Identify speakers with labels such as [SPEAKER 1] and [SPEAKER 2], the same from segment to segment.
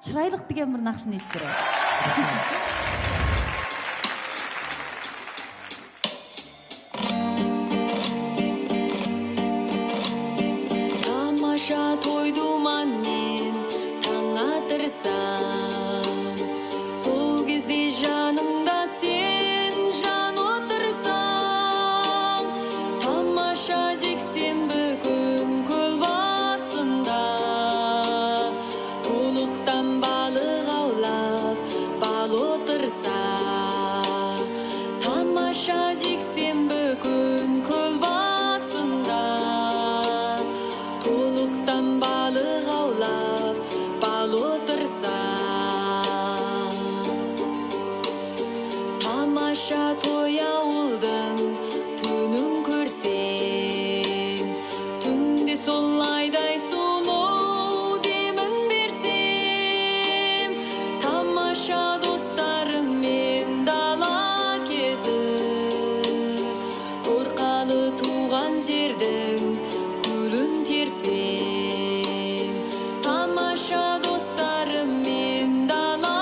[SPEAKER 1] Çiraylıq degan bir nahshani aytib beradi.
[SPEAKER 2] Tamasha toydum annen taң атырсам, сол кезде жанымда сен жан отырсаң, тамаша жексенбі күн көл басында, толықтан балық аулап бал отырса, тамаша жексенбі күн көл басында, толықтан балық аулап бал отырса, тамаша той ауылдың түнін көрсең, түнде солайдай сұлу демін берсем, тамаша достарыммен дала кезіп, торқалы туған жердің гүлін терсем, тамаша достарыммен дала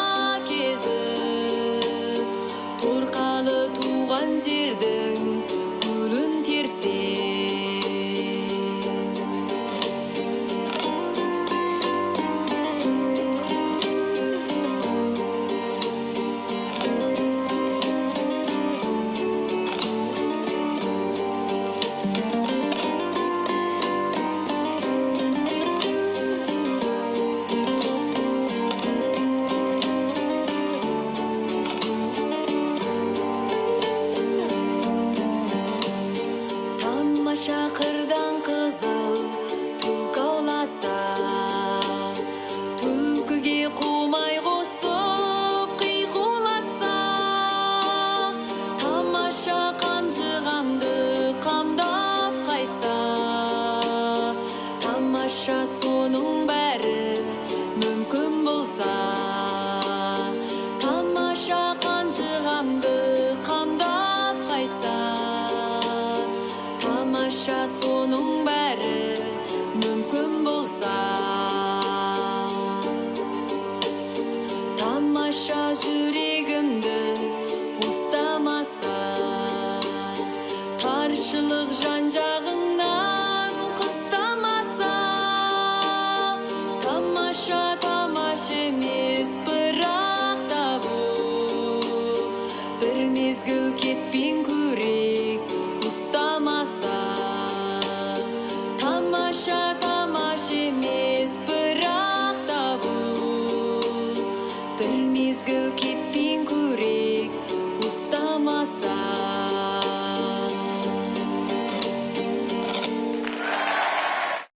[SPEAKER 2] кезіп, торқалы туған жердің гүлін терсем. Тамаша қырдан қызыл түлкі ауласа, түлкіге қумай қосып қиқуласа, тамаша қанжығамды қамдап қайса, тамаша соның бәрі мүмкін болса, тамаша қанжығамды қамдап қайса, тамаша соның бәрі мүмкін болса, тамаша жүрегімді ұстамаса, таршылық жан жағыңнан қыстамаса, тамаша тамаша емес бірақ та бұл, бір мезгіл кетпен көрек ұстамаса, тамаша тамаша емес бірақ та бұл, бір мезгіл кетпен көрек ұстамаса.